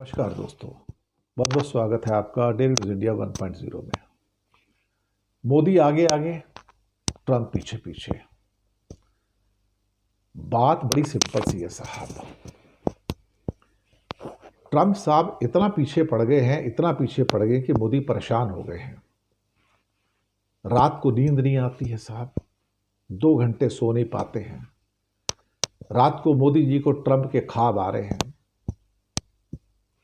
नमस्कार दोस्तों, बहुत बहुत स्वागत है आपका डेली न्यूज इंडिया 1.0 में। मोदी आगे आगे, ट्रंप पीछे पीछे। बात बड़ी सिंपल सी है साहब। ट्रंप साहब इतना पीछे पड़ गए हैं, इतना पीछे पड़ गए कि मोदी परेशान हो गए हैं। रात को नींद नहीं आती है साहब, 2 घंटे सो नहीं पाते हैं। रात को मोदी जी को ट्रंप के ख्वाब आ रहे हैं।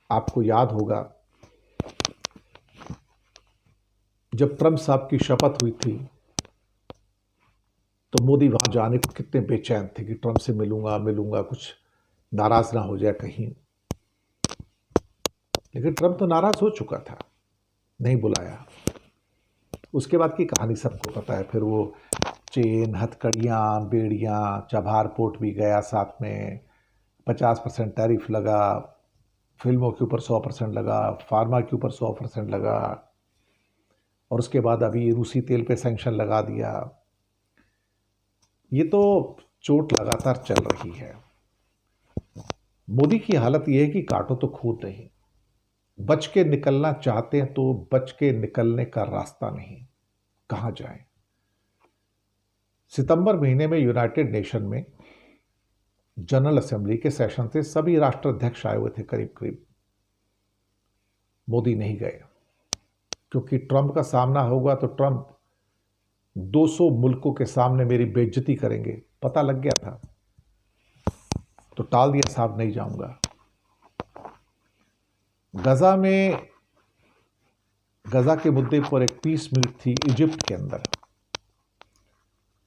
आपको याद होगा जब ट्रंप साहब की शपथ हुई थी तो मोदी वहां जाने को कितने बेचैन थे कि ट्रंप से मिलूंगा मिलूंगा, कुछ नाराज ना हो जाए कहीं। लेकिन ट्रंप तो नाराज हो चुका था, नहीं बुलाया। उसके बाद की कहानी सबको पता है। फिर वो चेन, हथकड़ियाँ, बेड़ियाँ, चबहार पोर्ट भी गया साथ में, 50% टैरिफ लगा, फिल्मों के ऊपर 100% लगा, फार्मा के ऊपर 100% लगा, और उसके बाद अभी रूसी तेल पे सैंक्शन लगा दिया। ये तो चोट लगातार चल रही है। मोदी की हालत यह है कि काटो तो खून नहीं। बच के निकलना चाहते हैं तो बच के निकलने का रास्ता नहीं, कहां जाएं। सितंबर महीने में यूनाइटेड नेशन में जनरल असेंबली के सेशन थे, सभी राष्ट्राध्यक्ष आए हुए थे करीब करीब। मोदी नहीं गए क्योंकि ट्रंप का सामना होगा तो ट्रंप 200 मुल्कों के सामने मेरी बेइज्जती करेंगे, पता लग गया था। तो टाल दिया साहब, नहीं जाऊंगा। गजा के मुद्दे पर एक पीस मीट थी इजिप्ट के अंदर।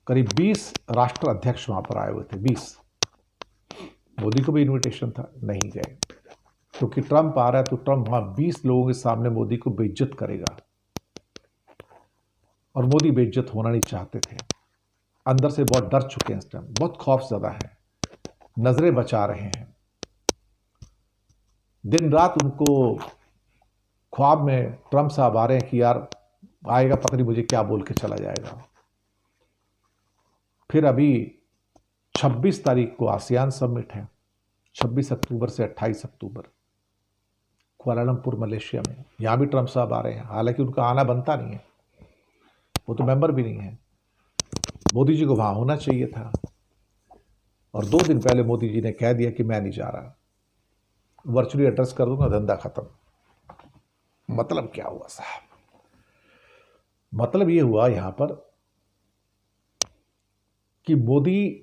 करीब 20 राष्ट्र अध्यक्ष वहां पर आए हुए थे, 20। मोदी को भी इनविटेशन था, नहीं गए क्योंकि ट्रंप आ रहा है तो ट्रंप वहां 20 लोगों के सामने मोदी को बेइज्जत करेगा, और मोदी बेइज्जत होना नहीं चाहते थे। अंदर से बहुत डर चुके हैं, इस टाइम बहुत खौफजदा है, नजरें बचा रहे हैं। दिन रात उनको ख्वाब में ट्रंप साहब आ रहे हैं कि यार आएगा, पता नहीं मुझे क्या बोल के चला जाएगा। फिर अभी 26 तारीख को आसियान समिट है, 26 अक्टूबर से 28 अक्टूबर कुआलालंपुर मलेशिया में। यहां भी ट्रंप साहब आ रहे हैं, हालांकि उनका आना बनता नहीं है, वो तो मेंबर भी नहीं है। मोदी जी को वहां होना चाहिए था, और 2 दिन पहले मोदी जी ने कह दिया कि मैं नहीं जा रहा, वर्चुअली एड्रेस कर दूंगा, धंधा खत्म। मतलब क्या हुआ साहब? मतलब यह हुआ यहां पर कि मोदी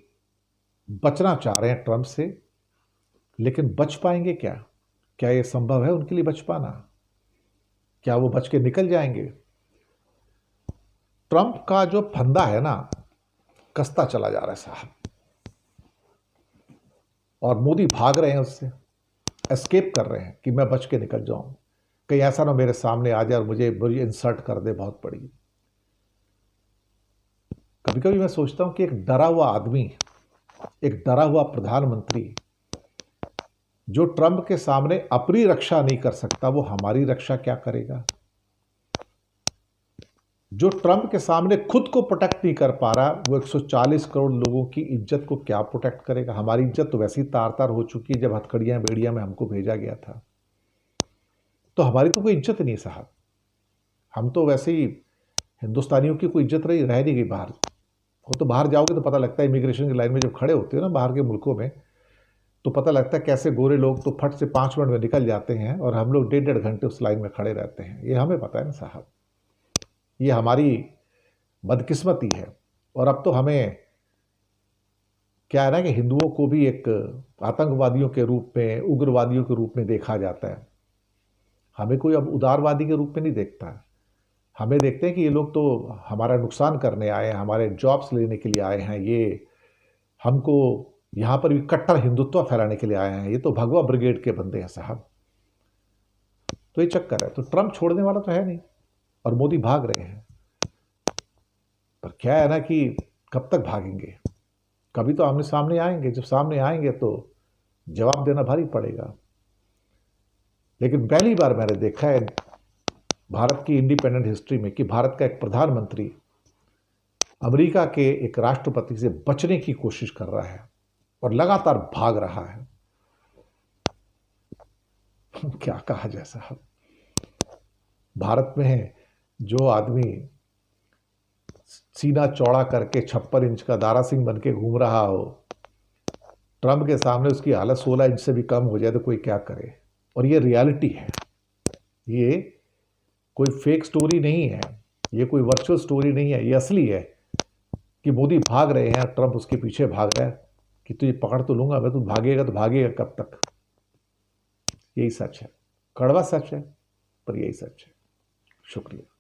बचना चाह रहे हैं ट्रंप से, लेकिन बच पाएंगे क्या? क्या यह संभव है उनके लिए बच पाना? क्या वो बच के निकल जाएंगे? ट्रंप का जो फंदा है ना, कसता चला जा रहा है साहब, और मोदी भाग रहे हैं उससे, एस्केप कर रहे हैं कि मैं बच के निकल जाऊं, कहीं ऐसा ना मेरे सामने आ जाए और मुझे इंसल्ट कर दे बहुत बड़ी। कभी कभी मैं सोचता हूं कि एक डरा हुआ आदमी, एक डरा हुआ प्रधानमंत्री जो ट्रंप के सामने अपनी रक्षा नहीं कर सकता, वो हमारी रक्षा क्या करेगा? जो ट्रंप के सामने खुद को प्रोटेक्ट नहीं कर पा रहा, वो 140 करोड़ लोगों की इज्जत को क्या प्रोटेक्ट करेगा? हमारी इज्जत तो वैसे ही तार तार हो चुकी है जब हथकड़ियां बेड़ियां में हमको भेजा गया था। तो हमारी तो कोई इज्जत नहीं साहब। हम तो वैसे ही, हिंदुस्तानियों की कोई इज्जत रह नहीं गई बाहर। वो तो बाहर जाओगे तो पता लगता है, इमिग्रेशन की लाइन में जब खड़े होते हो ना बाहर के मुल्कों में, तो पता लगता है कैसे गोरे लोग तो फट से 5 मिनट में निकल जाते हैं, और हम लोग 1.5 घंटे उस लाइन में खड़े रहते हैं। ये हमें पता है ना साहब, ये हमारी बदकिस्मती है। और अब तो हमें क्या है ना कि हिंदुओं को भी एक आतंकवादियों के रूप में, उग्रवादियों के रूप में देखा जाता है। हमें कोई अब उदारवादी के रूप में नहीं देखता है। हमें देखते हैं कि ये लोग तो हमारा नुकसान करने आए हैं, हमारे जॉब्स लेने के लिए आए हैं, ये हमको यहां पर भी कट्टर हिंदुत्व फैलाने के लिए आए हैं, ये तो भगवा ब्रिगेड के बंदे हैं साहब। तो ये चक्कर है। तो ट्रंप छोड़ने वाला तो है नहीं, और मोदी भाग रहे हैं। पर क्या है ना कि कब तक भागेंगे? कभी तो आमने सामने आएंगे, जब सामने आएंगे तो जवाब देना भारी पड़ेगा। लेकिन पहली बार मैंने देखा है भारत की इंडिपेंडेंट हिस्ट्री में कि भारत का एक प्रधानमंत्री अमेरिका के एक राष्ट्रपति से बचने की कोशिश कर रहा है और लगातार भाग रहा है। क्या कहा जाए साहब। भारत में जो आदमी सीना चौड़ा करके 56 इंच का दारा सिंह बन के घूम रहा हो, ट्रंप के सामने उसकी हालत 16 इंच से भी कम हो जाए तो कोई क्या करे। और ये रियलिटी है, ये कोई फेक स्टोरी नहीं है, ये कोई वर्चुअल स्टोरी नहीं है, ये असली है कि मोदी भाग रहे हैं, ट्रंप उसके पीछे भाग रहा है कि तुझे पकड़ तो लूंगा मैं, तू भागेगा तो भागेगा कब तक। यही सच है, कड़वा सच है पर यही सच है। शुक्रिया।